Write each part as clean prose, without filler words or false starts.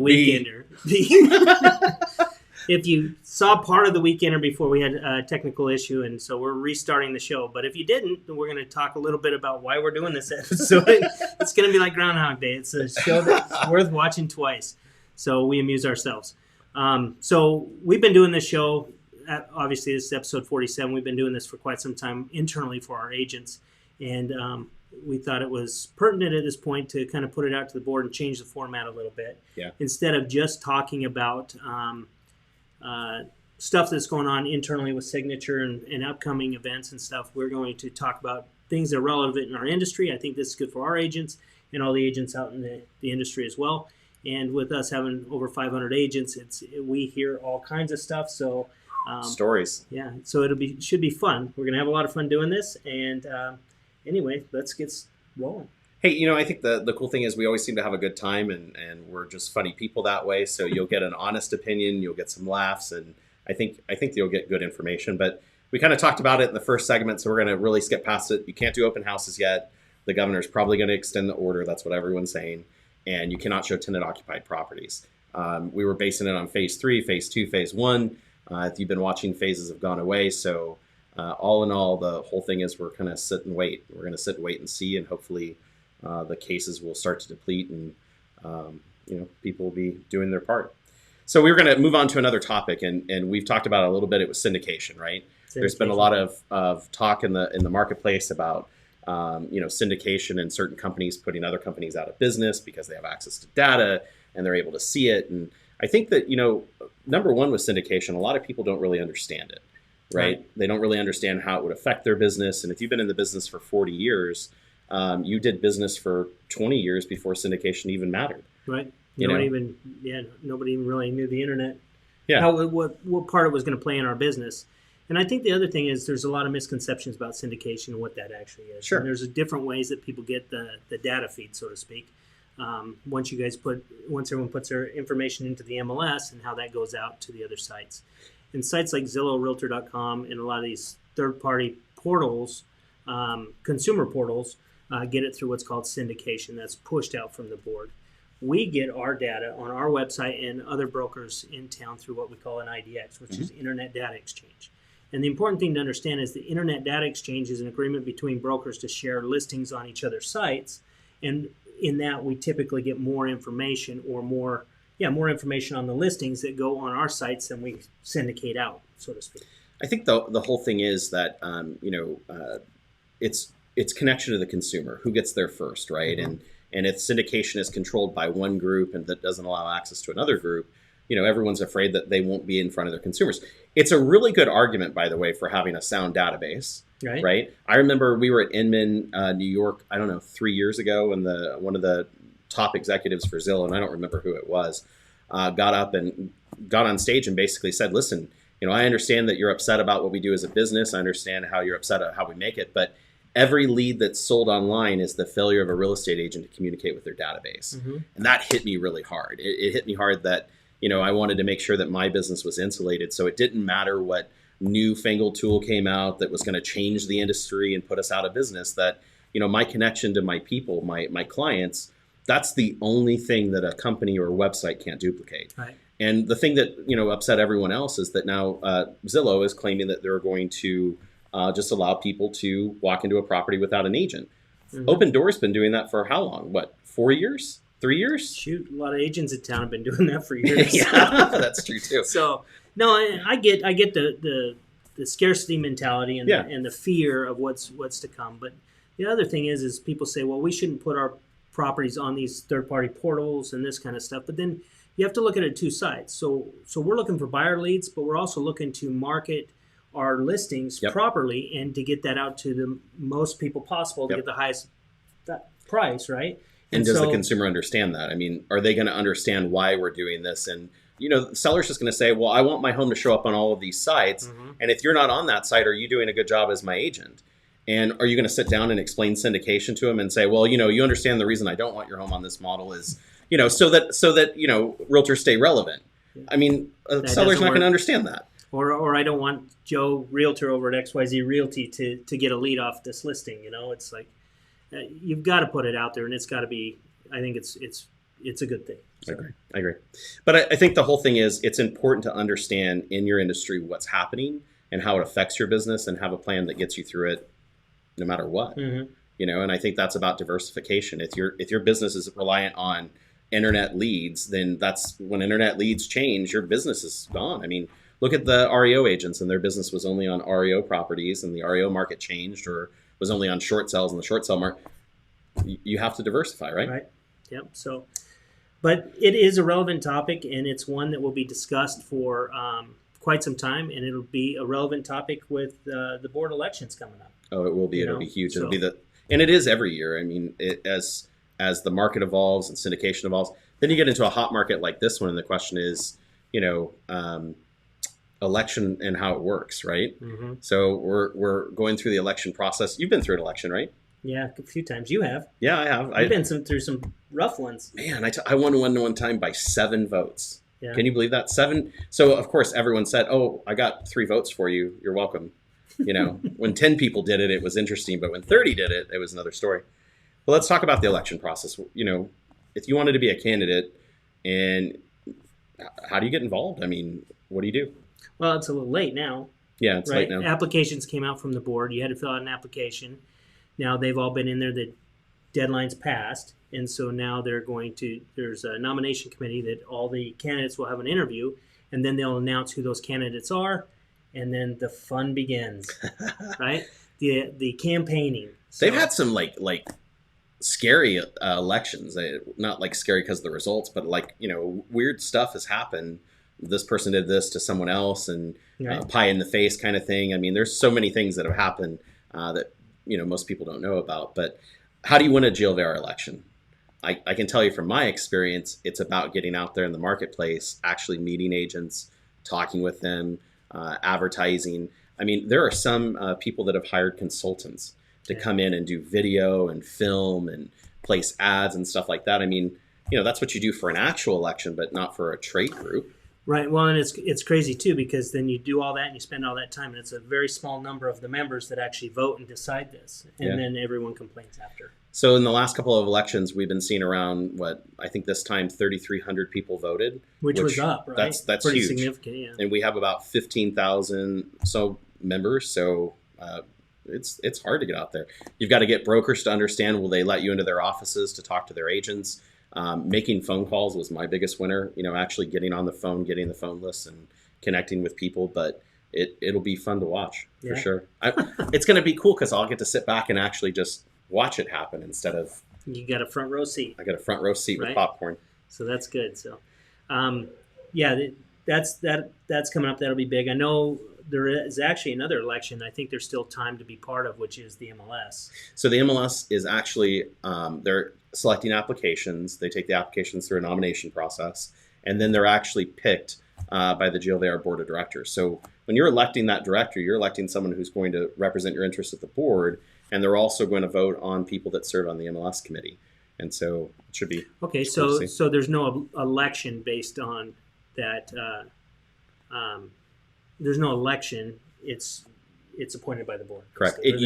Weekender. If you saw part of the Weekender before, we had a technical issue, and so we're restarting the show. But if you didn't, we're going to talk a little bit about why we're doing this episode. It's going to be like Groundhog Day. It's a show that's worth watching twice, so we amuse ourselves. So we've been doing this show. Obviously, this is episode 47. We've been doing this for quite some time internally for our agents, and we thought it was pertinent at this point to kind of put it out to the board and change the format a little bit. Yeah. Instead of just talking about stuff that's going on internally with Signature and upcoming events and stuff, we're going to talk about things that are relevant in our industry. I think this is good for our agents and all the agents out in the industry as well. And with us having over 500 agents, we hear all kinds of stuff. So stories. Yeah. So should be fun. We're going to have a lot of fun doing this. And anyway, let's get rolling. Hey, I think the cool thing is we always seem to have a good time, and we're just funny people that way. So you'll get an honest opinion, you'll get some laughs, and I think you'll get good information. But we kind of talked about it in the first segment, so we're going to really skip past it. You can't do open houses yet. The governor's probably going to extend the order. That's what everyone's saying. And you cannot show tenant-occupied properties. We were basing it on phase 3, phase 2, phase 1. If you've been watching, phases have gone away. So all in all, the whole thing is we're going to sit and wait. We're going to sit and wait and see, and hopefully the cases will start to deplete, and people will be doing their part. So we were going to move on to another topic, and we've talked about it a little bit. It was syndication, right? There's been a lot of talk in the marketplace about syndication and certain companies putting other companies out of business because they have access to data and they're able to see it. And I think that number one with syndication, a lot of people don't really understand it, right? They don't really understand how it would affect their business. And if you've been in the business for 40 years. You did business for 20 years before syndication even mattered. Right. Nobody even really knew the internet. Yeah. What part it was going to play in our business. And I think the other thing is there's a lot of misconceptions about syndication and what that actually is. Sure. And there's different ways that people get the data feed, so to speak. Once everyone puts their information into the MLS and how that goes out to the other sites. And sites like Zillow, Realtor.com, and a lot of these third-party portals, consumer portals, get it through what's called syndication that's pushed out from the board. We get our data on our website and other brokers in town through what we call an IDX, which is Internet Data Exchange. And the important thing to understand is the Internet Data Exchange is an agreement between brokers to share listings on each other's sites. And in that, we typically get more information more information on the listings that go on our sites than we syndicate out, so to speak. I think the whole thing is that, it's connection to the consumer, who gets there first, right? Mm-hmm. And if syndication is controlled by one group and that doesn't allow access to another group, everyone's afraid that they won't be in front of their consumers. It's a really good argument, by the way, for having a sound database, right? I remember we were at Inman, New York, 3 years ago, and one of the top executives for Zillow, and I don't remember who it was, got on stage and basically said, listen, I understand that you're upset about what we do as a business. I understand how you're upset at how we make it, but every lead that's sold online is the failure of a real estate agent to communicate with their database. Mm-hmm. And that hit me really hard. It hit me hard that, I wanted to make sure that my business was insulated. So it didn't matter what newfangled tool came out that was going to change the industry and put us out of business, that, my connection to my people, my clients, that's the only thing that a company or a website can't duplicate. Right. And the thing that, upset everyone else is that now Zillow is claiming that they're going to just allow people to walk into a property without an agent. Mm-hmm. Open Door's been doing that for how long? 4 years? 3 years? Shoot, a lot of agents in town have been doing that for years. Yeah, that's true too. So, no, I get the scarcity mentality and the fear of what's to come. But the other thing is people say, well, we shouldn't put our properties on these third-party portals and this kind of stuff. But then you have to look at it two sides. So we're looking for buyer leads, but we're also looking to market our listings properly and to get that out to the most people possible to get the highest price, right? And does the consumer understand that? I mean, are they going to understand why we're doing this? And, the seller's just going to say, well, I want my home to show up on all of these sites. Mm-hmm. And if you're not on that site, are you doing a good job as my agent? And are you going to sit down and explain syndication to them and say, well, you understand the reason I don't want your home on this model is, so that realtors stay relevant. Yeah. I mean, a seller's not going to understand that. Or I don't want Joe Realtor over at XYZ Realty to get a lead off this listing. It's like you've got to put it out there, and it's got to be. I think it's a good thing. I agree. But I think the whole thing is it's important to understand in your industry what's happening and how it affects your business and have a plan that gets you through it no matter what. Mm-hmm. And I think that's about diversification. If your business is reliant on internet leads, then that's when internet leads change, your business is gone. I mean, look at the REO agents, and their business was only on REO properties, and the REO market changed or was only on short sales in the short sale market. You have to diversify, right? Right. Yep. So, but it is a relevant topic, and it's one that will be discussed for quite some time, and it'll be a relevant topic with the board elections coming up. Oh, it will be. You It'll know, be huge. so- It'll be and it is every year. I mean, as the market evolves and syndication evolves, then you get into a hot market like this one, and the question is, election and how it works, right? Mm-hmm. So we're going through the election process. You've been through an election, right? Yeah, a few times. You have. Yeah, I have. I've been through some rough ones. Man, I won one time by 7 votes. Yeah. Can you believe that? 7. So of course everyone said, "Oh, I got 3 votes for you. You're welcome." When 10 people did it, it was interesting, but when 30 did it, it was another story. Well, let's talk about the election process. If you wanted to be a candidate, and how do you get involved? I mean, what do you do? Well, it's a little late now. Yeah, it's right? late now. Applications came out from the board. You had to fill out an application. Now they've all been in there. The deadline's passed, and so now there's a nomination committee that all the candidates will have an interview, and then they'll announce who those candidates are, and then the fun begins, right? The campaigning. So, They've had some like scary elections. Not like scary because of the results, but weird stuff has happened. This person did this to someone else, and right. pie in the face kind of thing. I mean, there's so many things that have happened that most people don't know about. But how do you win a GLVR election? I can tell you from my experience, it's about getting out there in the marketplace, actually meeting agents, talking with them, advertising. I mean, there are some people that have hired consultants to come in and do video and film and place ads and stuff like that. I mean, that's what you do for an actual election, but not for a trade group. Right. Well, and it's crazy too, because then you do all that and you spend all that time, and it's a very small number of the members that actually vote and decide this, and then everyone complains after. So in the last couple of elections, we've been seeing around I think this time 3,300 people voted, which was up, right? That's pretty huge, significant, yeah. And we have about 15,000 members, so it's hard to get out there. You've got to get brokers to understand. Will they let you into their offices to talk to their agents? Making phone calls was my biggest winner. Actually getting on the phone, getting the phone list, and connecting with people. But it'll be fun to watch for sure. It's going to be cool because I'll get to sit back and actually just watch it happen instead of. You got a front row seat. I got a front row seat with popcorn. So that's good. So, that's coming up. That'll be big. I know there is actually another election I think there's still time to be part of, which is the MLS. So the MLS is actually they're selecting applications. They take the applications through a nomination process, and then they're actually picked by the GLVR board of directors. So when you're electing that director, you're electing someone who's going to represent your interests at the board, and they're also going to vote on people that serve on the MLS committee. And so it should be okay. So there's no election based on that. There's no election. It's appointed by the board. Correct. So It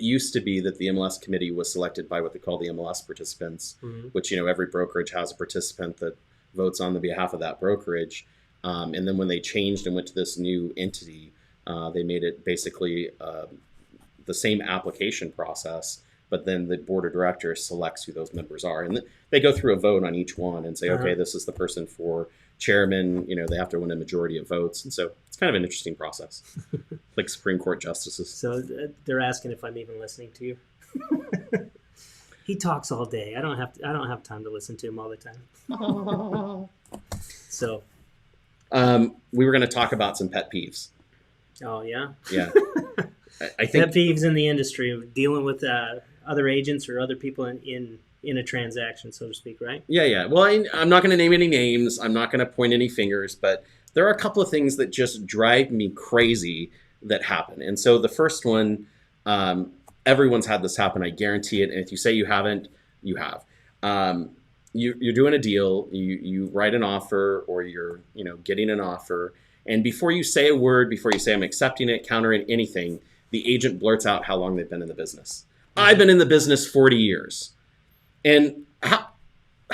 used to be that the MLS committee was selected by what they call the MLS participants, which every brokerage has a participant that votes on the behalf of that brokerage. And then when they changed and went to this new entity, they made it basically the same application process, but then the board of directors selects who those members are, and they go through a vote on each one and say, okay, this is the person for chairman. They have to win a majority of votes, and so it's kind of an interesting process, like Supreme Court justices. So they're asking if I'm even listening to you. He talks all day. I don't have time to listen to him all the time. So, we were going to talk about some pet peeves. Oh yeah. Yeah. I think pet peeves in the industry of dealing with other agents or other people in a transaction, so to speak, right? Yeah. Well, I'm not going to name any names. I'm not going to point any fingers, but there are a couple of things that just drive me crazy that happen. And so the first one, everyone's had this happen. I guarantee it. And if you say you haven't, you have. You're doing a deal. You write an offer, or you're getting an offer, and before you say a word, before you say I'm accepting it, countering anything, the agent blurts out how long they've been in the business. I've been in the business 40 years. And how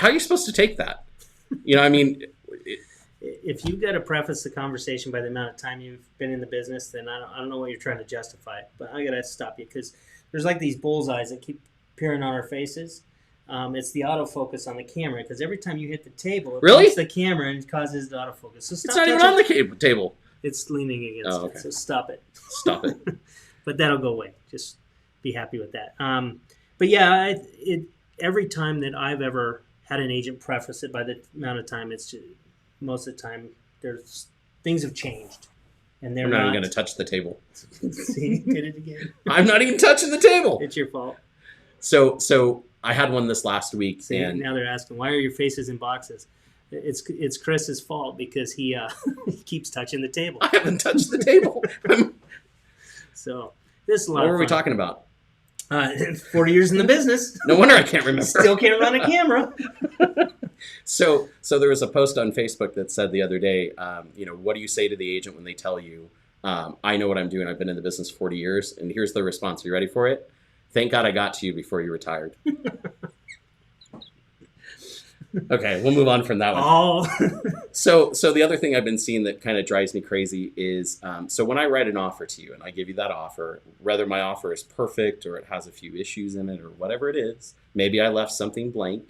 are you supposed to take that? You know, I mean, If you've got to preface the conversation by the amount of time you've been in the business, then I don't know what you're trying to justify. But I got to stop you because there's like these bullseyes that keep appearing on our faces. It's the autofocus on the camera because every time you hit the table, it Really? hits the camera and causes the autofocus. So it's stop not even touching- on the table. It's leaning against Oh, okay. it, so stop it. Stop it. But that'll go away. Just be happy with that. But yeah, every time that I've ever had an agent preface it by the amount of time, it's just, most of the time there's things have changed, and they're I'm not not. even going to touch the table. See, did it again. I'm not even touching the table. It's your fault. So I had one this last week, See, and now they're asking why are your faces in boxes. It's Chris's fault because he he keeps touching the table. I haven't touched the table. So this is a lot What of were we fun. talking about? 40 years in the business. No wonder I can't remember. Still can't run a camera. So there was a post on Facebook that said the other day, what do you say to the agent when they tell you, I know what I'm doing. I've been in the business 40 years. And here's the response. Are you ready for it? Thank God I got to you before you retired. Okay, we'll move on from that one. Oh, So the other thing I've been seeing that kind of drives me crazy is, so when I write an offer to you and I give you that offer, whether my offer is perfect or it has a few issues in it or whatever it is, maybe I left something blank.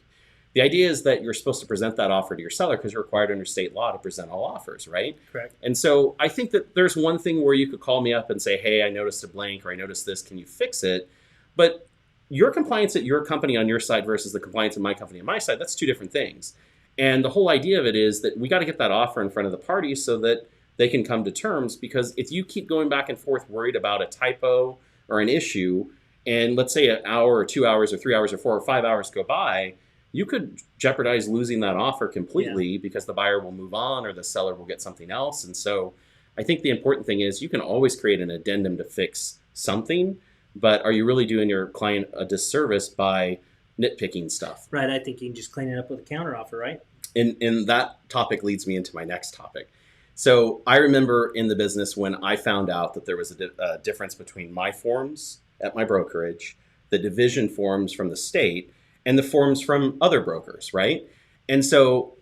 The idea is that you're supposed to present that offer to your seller because you're required under state law to present all offers, right? correct. And so I think that there's one thing where you could call me up and say, hey, I noticed a blank or I noticed this, can you fix it? But your compliance at your company on your side versus the compliance of my company on my side, that's two different things. And the whole idea of it is that we got to get that offer in front of the party so that they can come to terms, because if you keep going back and forth worried about a typo or an issue, and let's say an hour or 2 hours or 3 hours or 4 or 5 hours go by, you could jeopardize losing that offer completely because the buyer will move on or the seller will get something else. And so I think the important thing is you can always create an addendum to fix something, but are you really doing your client a disservice by nitpicking stuff? Right. I think you can just clean it up with a counter offer, right? And that topic leads me into my next topic. So I remember in the business when I found out that there was a difference between my forms at my brokerage, the division forms from the state, and the forms from other brokers, right? And so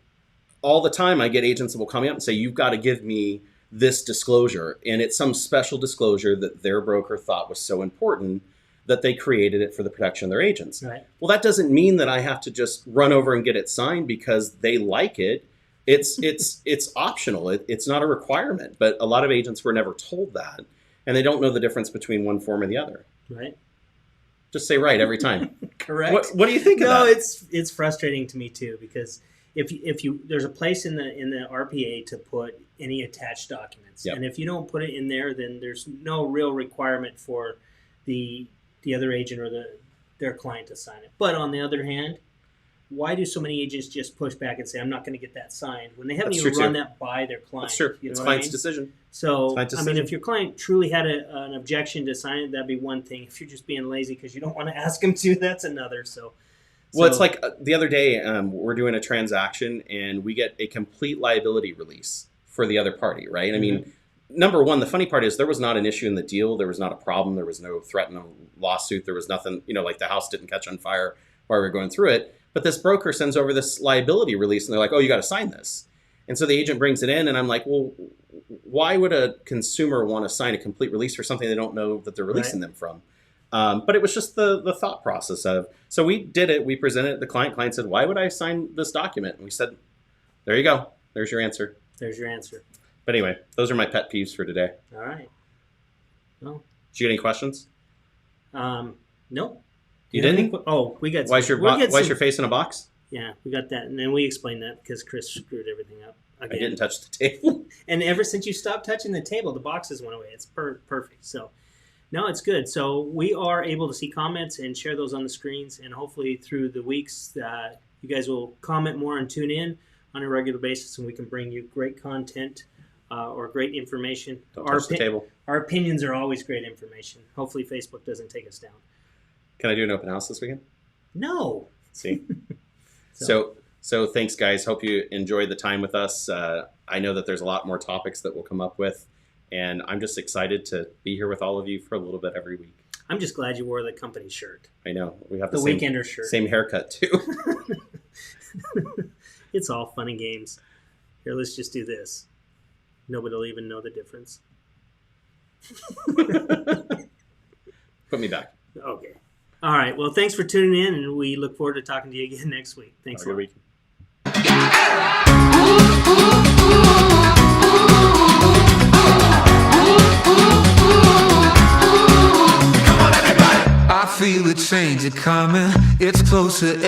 all the time I get agents that will call me up and say, you've got to give me this disclosure. And it's some special disclosure that their broker thought was so important that they created it for the protection of their agents. Right. Well, that doesn't mean that I have to just run over and get it signed because they like it. It's optional. It's not a requirement. But a lot of agents were never told that, and they don't know the difference between one form and the other. Right. Just say right every time. Correct. What do you think of No, that? it's frustrating to me too because if you there's a place in the RPA to put any attached documents, Yep. and if you don't put it in there, then there's no real requirement for the other agent or their client to sign it. But on the other hand, why do so many agents just push back and say I'm not going to get that signed when they haven't That's even true, run too. that by their client? That's true. You It's know what I client's mean? decision. So, Client I mean, decision. if your client truly had an objection to sign it, that'd be one thing. If you're just being lazy because you don't want to ask them to, that's another. Well, it's like the other day, we're doing a transaction and we get a complete liability release for the other party, right? I mean, number one, the funny part is there was not an issue in the deal. There was not a problem. There was no threat, no lawsuit. There was nothing, like the house didn't catch on fire while we were going through it. But this broker sends over this liability release and they're like, oh, you got to sign this. And so the agent brings it in and I'm like, well, why would a consumer want to sign a complete release for something they don't know that they're releasing them from? But it was just the thought process of, so we did it. We presented it to the client. Client said, why would I sign this document? And we said, there you go. There's your answer. There's your answer. But anyway, those are my pet peeves for today. All right. Well, Did you get any questions? nope. You have didn't? any we got. Why's some- your we got why's some- your face in a box? Yeah, we got that, and then we explained that because Chris screwed everything up I again. didn't touch the table. And ever since you stopped touching the table, the boxes went away. It's perfect. So, no, it's good. So we are able to see comments and share those on the screens, and hopefully through the weeks, you guys will comment more and tune in on a regular basis, and we can bring you great content or great information. Don't touch the table. Our opinions are always great information. Hopefully, Facebook doesn't take us down. Can I do an open house this weekend? No. See? So thanks, guys. Hope you enjoyed the time with us. I know that there's a lot more topics that we'll come up with, and I'm just excited to be here with all of you for a little bit every week. I'm just glad you wore the company shirt. I know we have The the same, Weekender shirt. same haircut too. It's all fun and games. Here, let's just do this. Nobody will even know the difference. Put me back. Okay. All right. Well, thanks for tuning in, and we look forward to talking to you again next week. Thanks Have a a lot. good week. I feel a change coming. It's closer.